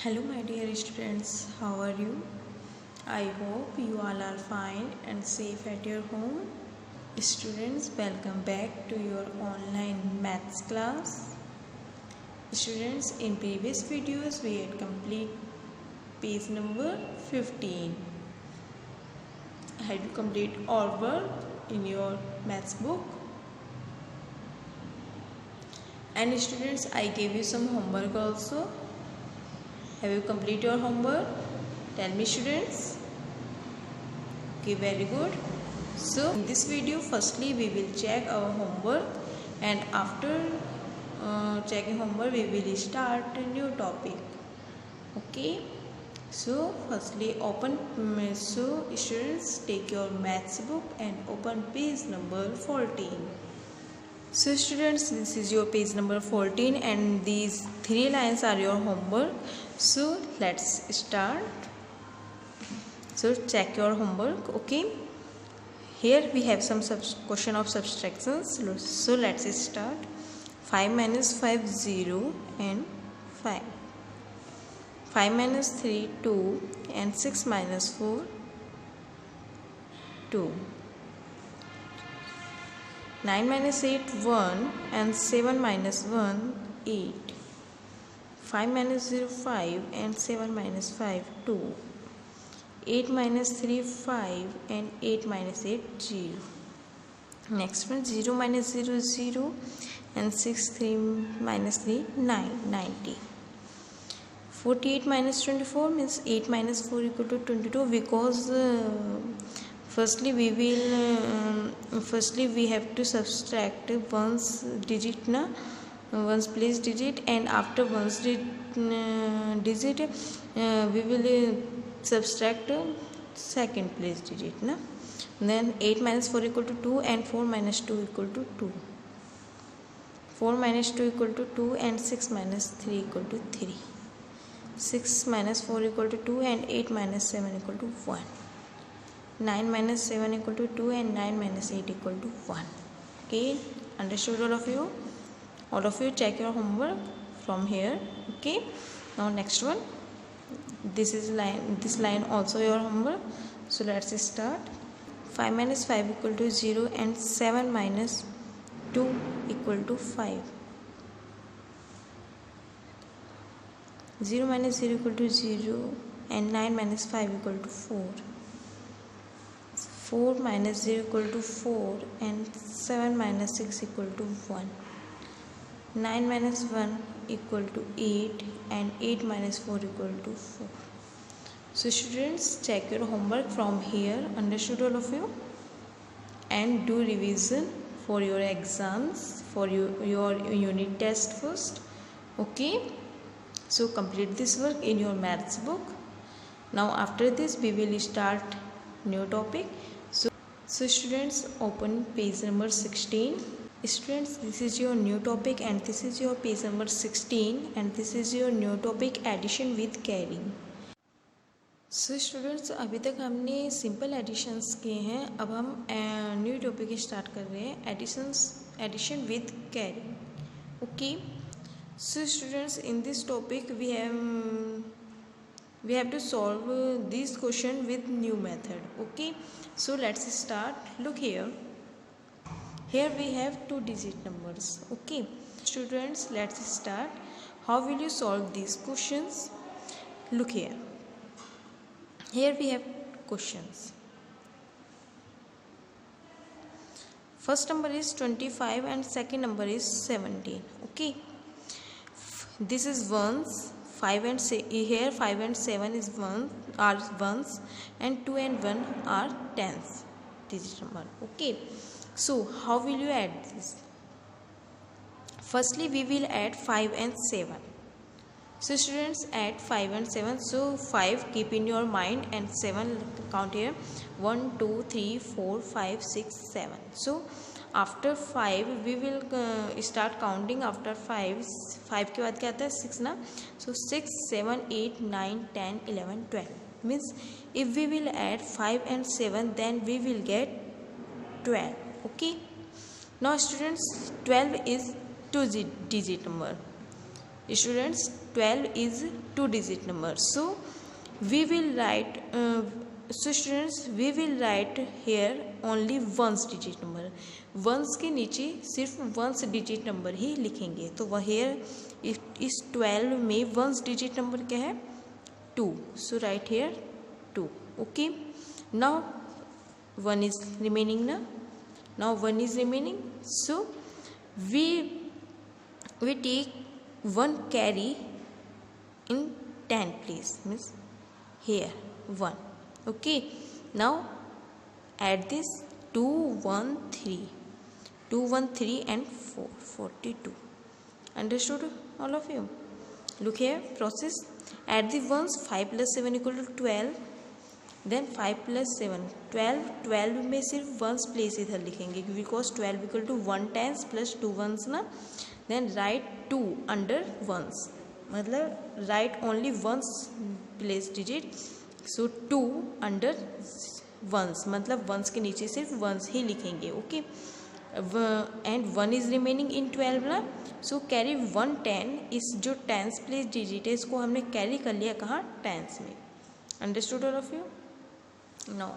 Hello my dear students, how are you? I hope you all are fine and safe at your home. Students, welcome back to your online maths class. Students, in previous videos we had complete page number 15. Had you complete all work in your maths book? And students, I gave you some homework also. Have you completed your homework? Tell me students. Okay, very good. So in this video, firstly we will check our homework, and after checking homework we will start a new topic. Okay. So firstly so students, take your maths book and open page number 14. So students, this is your page number 14 and these 3 lines are your homework. So let's start. So check your homework. Okay, here we have some question of subtractions. So let's start. 5 minus 5 0 and 5. 5 minus 3 2 and 6 minus 4 2. 9 minus 8 1 and 7 minus 1 8. 5 minus 0 5 and 7 minus 5 2. 8 minus 3 5 and 8 minus 8 0. Next one, 0 minus 0 0 and 6 3 minus 3 9 90. 48 minus 24 means 8 minus 4 equal to 22, because firstly we have to subtract one's digit one's place digit, and after one's digit we will subtract second place digit then 8 minus 4 equal to 2 and 4 minus 2 equal to 2. 4 minus 2 equal to 2 and 6 minus 3 equal to 3. 6 minus 4 equal to 2 and 8 minus 7 equal to 1. 9 minus 7 equal to 2 and 9 minus 8 equal to 1. Okay, understood all of you? All of you check your homework from here. Okay, now next one. This line also your homework. So let's start. 5 minus 5 equal to 0 and 7 minus 2 equal to 5. 0 minus 0 equal to 0 and 9 minus 5 equal to 4. 4 minus 0 equal to 4 and 7 minus 6 equal to 1. 9 minus 1 equal to 8 and 8 minus 4 equal to 4. So students, check your homework from here. Understood all of you? And do revision for your exams, for your unit test first. Okay, so complete this work in your maths book. Now after this we will start new topic. So students, open page number 16. Students, this is your new topic and this is your page number 16 and this is your new topic, addition with carrying. So students, अभी तक हमने simple editions किए हैं, अब हम new topic start कर रहे हैं, addition with carrying. Okay, so students, in this topic we have to solve this question with new method. Okay, so let's start. Look here we have 2 digit numbers. Okay students, let's start. How will you solve these questions? Look here we have questions. First number is 25 and second number is 17. Okay, this is ones. 5 and here 5 and 7 is are ones and 2 and 1 are tens digit number. Okay, so how will you add this? Firstly we will add 5 and 7. So students, add 5 and 7. So 5 keep in your mind and 7 count here. 1 2 3 4 5 6 7. So after 5 we will start counting. After 5 के बाद क्या आता है? 6 ना. So 6 7 8 9 10 11 12 means if we will add 5 and 7 then we will get 12. Okay, now students, 12 is 2 digit number. Students, 12 is 2-digit number. So we will write. So students, we will write here only ones digit number. Ones के नीचे सिर्फ ones digit number ही लिखेंगे. तो वह hair इस 12 में ones digit number क्या है? 2. So right here 2. Okay. Now 1 is remaining ना. Now 1 is remaining. So we take 1 carry in 10 place, means here 1. Okay. Now add this 2 1 3 2 1 3 and 4 42. Understood all of you? Look here, process. Add the ones. 5 plus 7 equal to 12. Then 5 plus 7 12. 12 में सिर्फ once place इधर लिखेंगे because 12 equal to 1 tens plus 2 ones ना. Then right 2 under ones, मतलब right only ones place digit. So 2 under ones, मतलब ones के नीचे सिर्फ वंस ही लिखेंगे. Okay. And 1 is remaining in 12 ना. So carry 1 10. इस जो टेंस प्लेस डिजिट है इसको हमने कैरी कर लिया कहाँ? टेंस में. Understood all of you? No.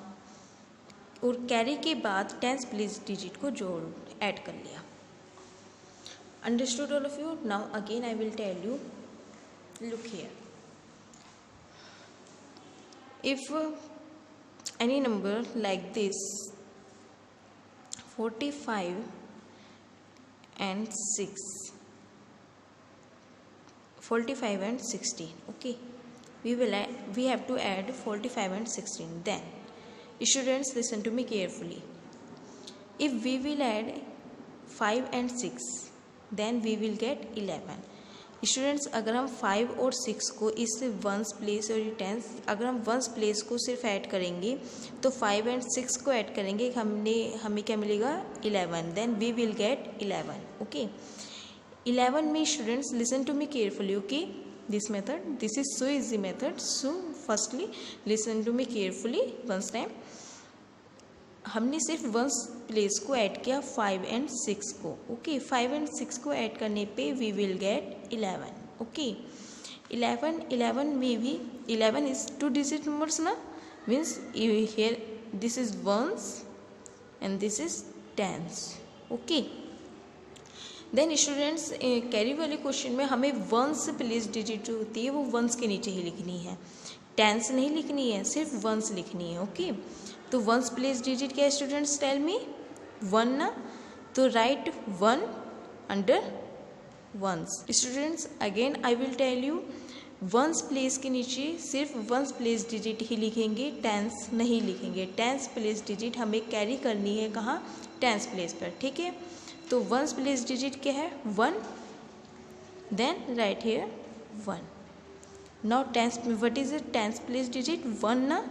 और कैरी के बाद टेंस प्लेस डिजिट को जोड़ ऐड कर लिया. Understood all of you? Now again I will tell you. Look here. If any number like this 45 and 6 45 and 16. Okay, we have to add 45 and 16. Then students, listen to me carefully. If we will add 5 and 6 then we will get 11. Students, अगर हम 5 और 6 को इस ones place और tense, अगर हम ones place को सिर्फ ऐड करेंगे तो 5 एंड 6 को ऐड करेंगे, हमें क्या मिलेगा? 11. Then we will get 11. Okay. 11 में students listen to me carefully. Okay, this method, this is so easy method. So firstly listen to me carefully once time. हमने सिर्फ वंस प्लेस को ऐड किया 5 एंड 6 को. ओके. 5 एंड 6 को add करने पे we will get 11. Okay. 11 में भी 11 इज 2 डिजिट नंबर्स ना. Means here this is ones and this is tens. Okay. Then students, carry वाले क्वेश्चन में हमें वंस प्लेस डिजिट होती है वो वंस के नीचे ही लिखनी है, टेंस नहीं लिखनी है, सिर्फ वंस लिखनी है. ओके. तो वंस प्लेस डिजिट क्या है स्टूडेंट्स? Tell me. 1 ना. तो write 1 under ones. Students, again I will tell you, ones place के नीचे सिर्फ वंस प्लेस डिजिट ही लिखेंगे, टेंस नहीं लिखेंगे. टेंस प्लेस डिजिट हमें कैरी करनी है कहाँ? टेंस प्लेस पर. ठीक है. तो वंस प्लेस डिजिट क्या है? 1. Then write here 1. Now tens, what is it? Tens place digit 1 ना.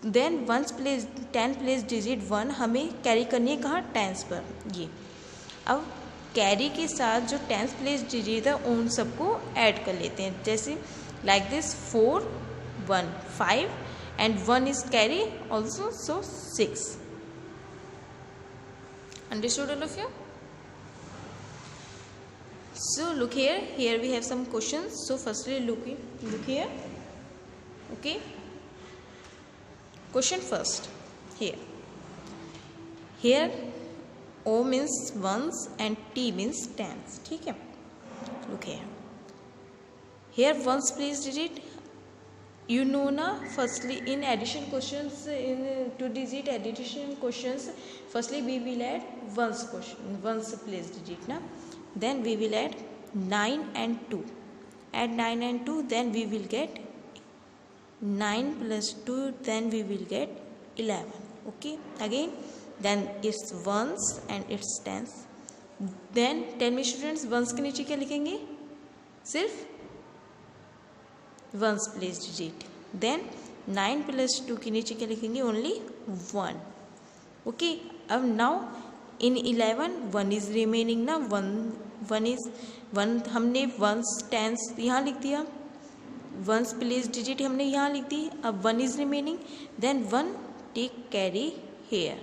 Then ones place 10 place digit 1 हमें कैरी करनी है कहाँ? टेंस पर. ये अब कैरी के साथ जो टेंस प्लेस डिजिट है उन सबको ऐड कर लेते हैं. जैसे like this 4 1 5 and 1 is carry also, so 6. Understood all of you? So look here, here we have some questions. So firstly look here. Okay, question first. Here O means ones and T means tens. ठीक है. Look here ones place digit. You know na, firstly in addition questions, in 2-digit addition questions, firstly we will add ones place digit na. Then we will add 9 and 2. Add 9 and 2, then we will get 9 plus 2, then we will get 11. Okay, again, then it's ones and it's tens. Then tell me students, ones के नीचे क्या लिखेंगे? सिर्फ ones place digit. Then 9 plus 2 के नीचे क्या लिखेंगे? Only 1. Okay, अब now in 11 1 is remaining ना. 1 is 1 हमने ones tens यहाँ लिख दिया, ones place digit हमने यहाँ लिख दी. अब 1 is remaining, then 1 take carry here.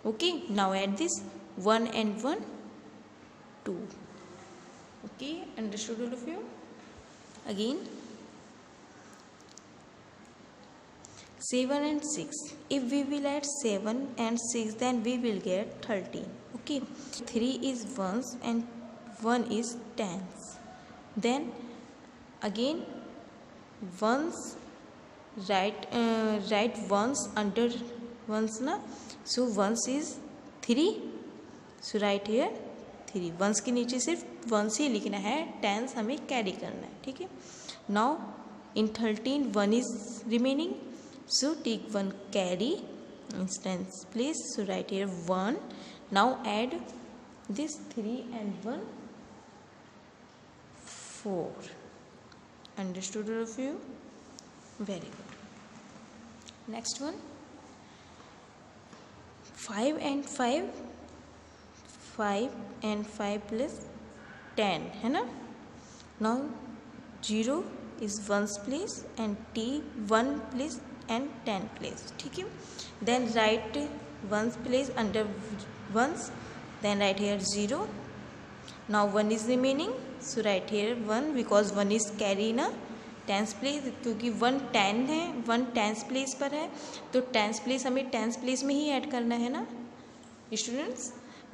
Okay, now add this 1 and 1 2. Okay, understood all of you? Again, 7 and 6. If we will add 7 and 6, then we will get 13. Okay, 3 is ones and 1 is tens. Then again ones, write ones under ones ना. So ones is 3. So write here 3. Once के नीचे सिर्फ ones ही लिखना है, tense हमें carry करना है. ठीक है. Now in 13 1 is remaining, so take 1 carry in tens place. So write here 1. Now add this 3 and 1 4. Understood all of you? Very good. Next one, 5 and 5. 5 and 5 plus 10 है ना. Now 0 is ones place and t 1 place and 10 place. ठीक है. Then write ones place under ones. Then write here 0. Now 1 is remaining. So write here 1 because 1 is carry ना tens place, क्योंकि 1 10 है, 1 tens place पर है, तो tens place हमें tens place में ही ऐड करना है ना स्टूडेंट्स.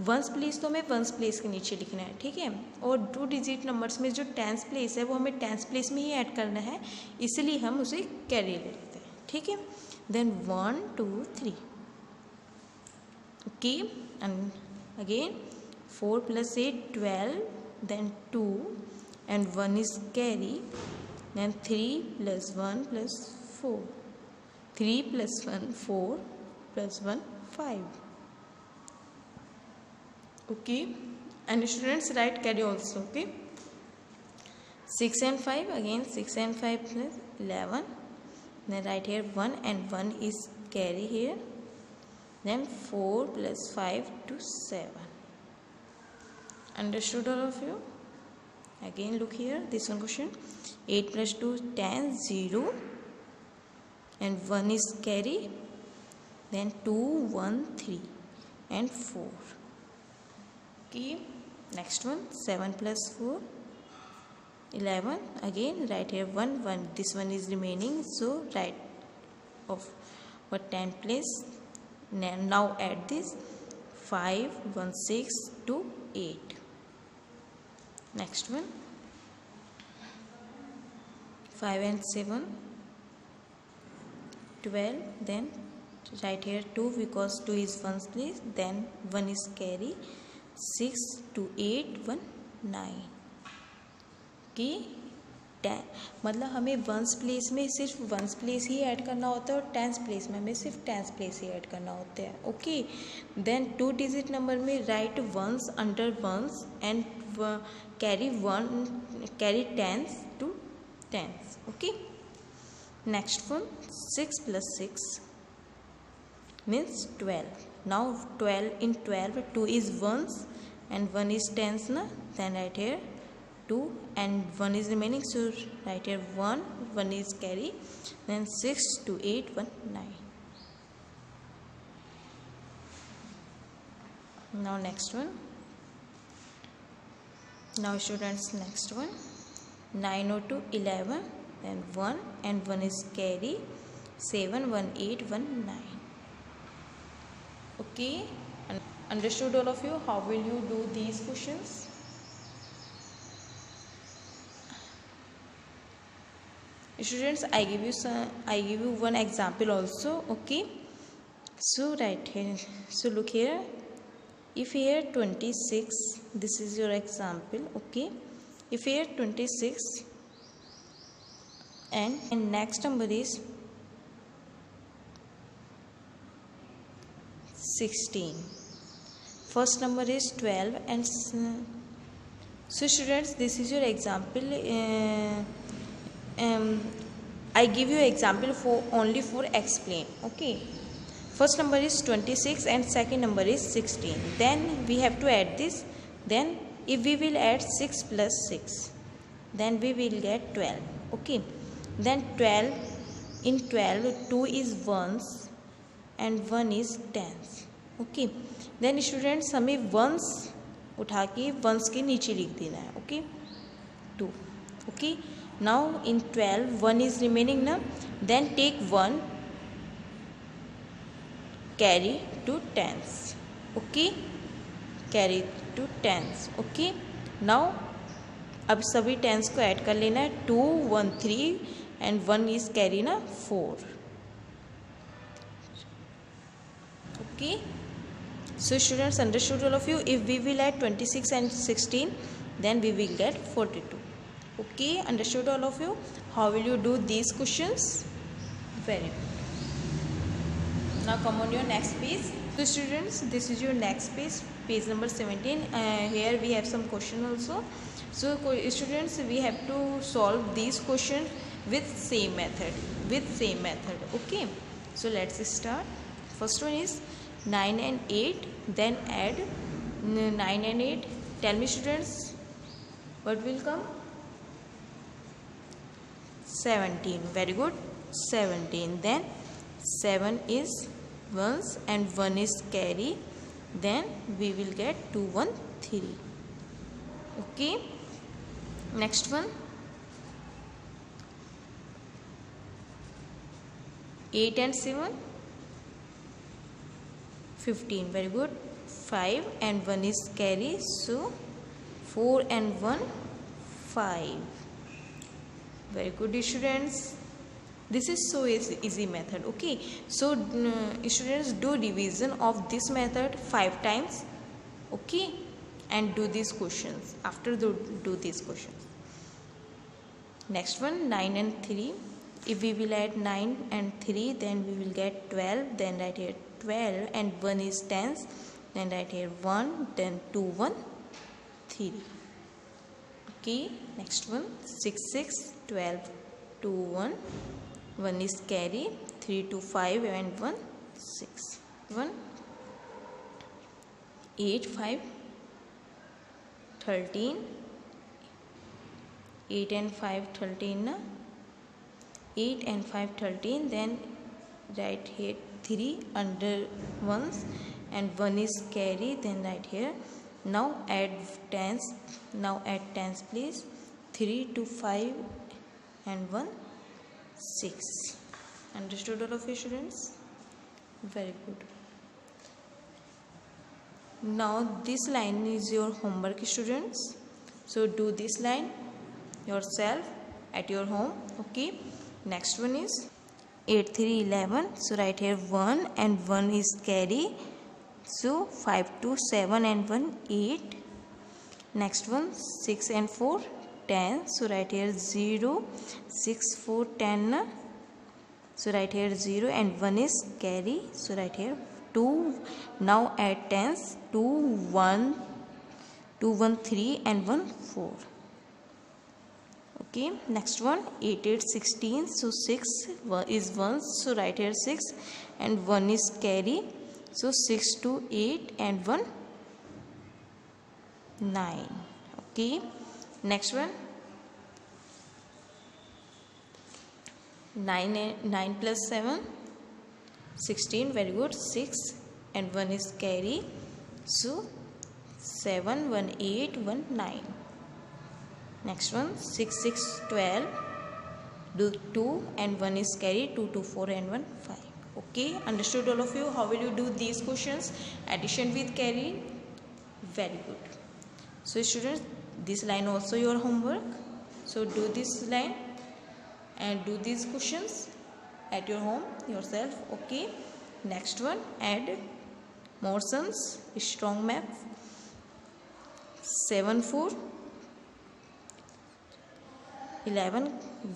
वंस प्लेस तो हमें वंस प्लेस के नीचे लिखना है. ठीक है. और 2 डिजिट नंबर्स में जो टेंस प्लेस है वो हमें टेंस प्लेस में ही ऐड करना है, इसलिए हम उसे कैरी ले लेते हैं. ठीक है. Then 1 2 3. Okay. And again 4 plus 8 12. Then 2 and 1 is carry. Then 3 plus 1 plus 4. 3 plus 1 4 plus 1 5. Okay, and students write carry also. Okay, 6 and 5. Again 6 and 5 plus 11. Then write here 1 and 1 is carry here. Then 4 plus 5 to 7. Understood all of you? Again look here, this one question. 8 plus 2 10 0 and 1 is carry. Then 2 1 3 and 4. Okay, next one 7 plus 4 11. Again write here 1 1. This one is remaining, so write of what 10 place. Now add this 5 1 6 to 8. Next one 5 and 7 12. Then write here 2 because 2 is ones place. Then 1 is carry. 6 to 8 1 9. कि 10 मतलब हमें ones place में सिर्फ ones place ही add करना होता है और tens place में हमें सिर्फ टेंस प्लेस ही ऐड करना होता है. ओके. देन 2 डिजिट नंबर में write ones under ones and carry tens to tens. Okay. Next one 6 plus 6 means 12. Now 12 in 12 2 is ones and 1 is tens na. Then write here 2 and 1 is remaining, so write here 1 is carry. Then 6 to 8 1 9. Now next one. Now students next one 9 to 11. Then 1 and 1 is carry. 7 1 8 1 9. Okay, understood all of you? How will you do these questions? Students, I give you one example also. Okay, so right here, so look here. If here 26, this is your example. Okay, if here 26 and next number is 16, first number is 12 and so students, this is your example. I give you example for only for explain. Okay, first number is 26 and second number is 16. Then we have to add this. Then if we will add 6 plus 6, then we will get 12. Okay, then 12 in 12 2 is ones and 1 is tens. Okay, then students हमें ones उठा के ones के नीचे लिख देना है. Okay, 2. Okay, now in 12 1 is remaining now, then take 1 carry to tens. Okay, carry to tens. Okay, now अब सभी टेंस को ऐड कर लेना है. 2 1 3 एंड 1 इज कैरी ना 4. Okay, so students, understood all of you? If we will add 26 and 16, then we will get 42. Okay, understood all of you? How will you do these questions? Very good. Now come on your next page. So students, this is your next page, page number 17. Here we have some question also. So students, we have to solve these questions with same method. Okay, so let's start. First one is 9 and 8, then add 9 and 8. Tell me students, what will come? 17. Very good, 17. Then 7 is ones and 1 is carry, then we will get 2 1 3. Okay, next one, 8 and 7, 15. Very good. 5 and 1 is carry, so 4 and 1 5. Very good students. This is so easy method. Okay, so students, do revision of this method 5 times. Okay, and do these questions. After do these questions. Next one, 9 and 3. If we will add 9 and 3, then we will get 12. Then right here 12 and 1 is tens. Then right here 1, then 2 1 3. Okay, next one, 6 6 12 2 1. 1 is carry, 3 2 5 and 1 6. 1 8 5 13. 8 and 5 13 na? 8 and 5 13. Then right here 3 under ones and 1 is carry, then right here. Now add tens. Now add tens please. 3 to 5 and 1 6. Understood all of you students? Very good. Now this line is your homework students. So do this line yourself at your home. Okay, next one is 8 3 11. So right here 1 and 1 is carry, so 5 2 7 and 1 8. Next one, 6 and 4 10. So right here 0 6 4 10. So right here 0 and 1 is carry, so right here 2. Now add tens. 2 1 2 1 3 and 1 4. Okay, next one, 8 8 16. So 6 is 1, so right here 6 and 1 is carry, so 6 2 8 and 1 9. Okay, next one, 9 plus 7 16. Very good. 6 and 1 is carry, so 7 1 8 1 9. Next one, 6 6 12. Do 2 and 1 is carry, 2 2 4 and 1 5. Okay, understood all of you? How will you do these questions? Addition with carry. Very good. So students, this line also your homework. So do this line and do these questions at your home yourself. Okay, next one, add more sums, strong math. 7 4 11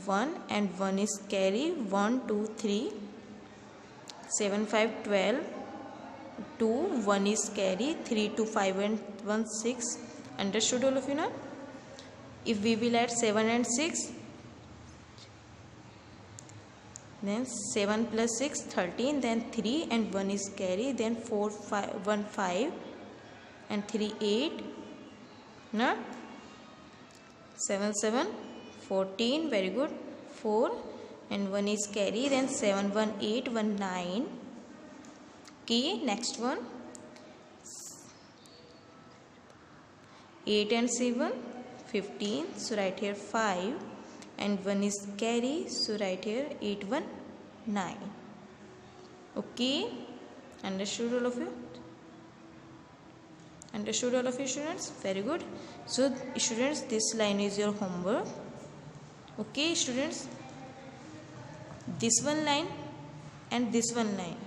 1 and 1 is carry, 1 2 3. 7 5 12 2 1 is carry, 3 2 5 and 1 6. Understood all of you now? If we will add 7 and 6, then 7 plus 6 13. Then 3 and 1 is carry, then 4 5 1 5 and 3 8. No? 7 7 14. Very good. 4 and 1 is carry, then 7 1 8 1 9. Okay, next one, 8 and 7 15, so write here 5, and 1 is carry, so write here 8 1 9. Okay, understood all of you? Understood all of you students? Very good. So students, this line is your homework. Okay students, this one line and this one line,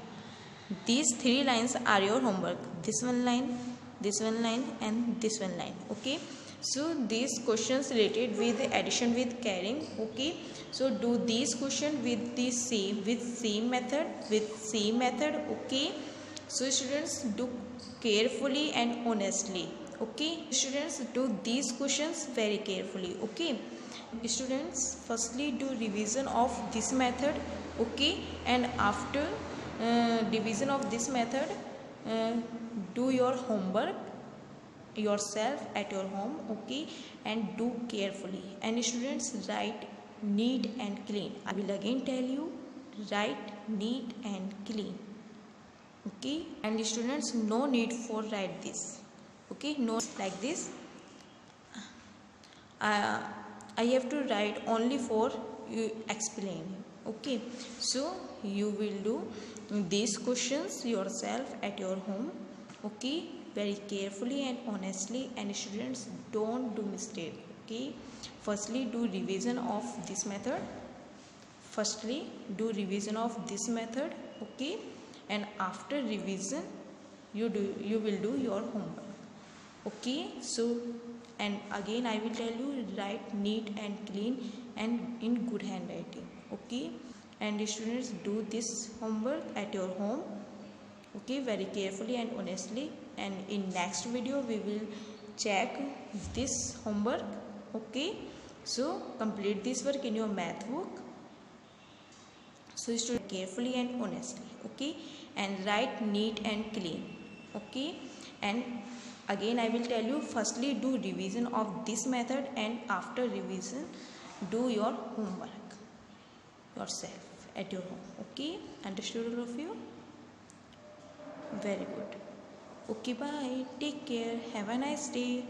these three lines are your homework. This one line, this one line, and this one line. Okay, so these questions related with addition with carrying. Okay, so do these questions with the same method. Okay, so students, do carefully and honestly. Okay students, do these questions very carefully. Okay students, firstly do revision of this method. Okay, and after division of this method, do your homework yourself at your home. Okay, and do carefully. And students, write neat and clean. I will again tell you, write neat and clean. Okay, and students, no need for write this. Okay, no like this. I have to write only for you explaining. Okay, so you will do these questions yourself at your home. Okay, very carefully and honestly. And students, don't do mistake. Okay, firstly do revision of this method. Okay, and after revision you will do your homework. Okay, so and again I will tell you, write neat and clean and in good handwriting. Okay, and students, do this homework at your home. Okay, very carefully and honestly. And in next video we will check this homework. Okay, so complete this work in your math book. So students, carefully and honestly. Okay, and write neat and clean. Okay, and again I will tell you, firstly do revision of this method, and after revision do your homework yourself at your home. Okay, understood all of you? Very good. Okay, bye, take care, have a nice day.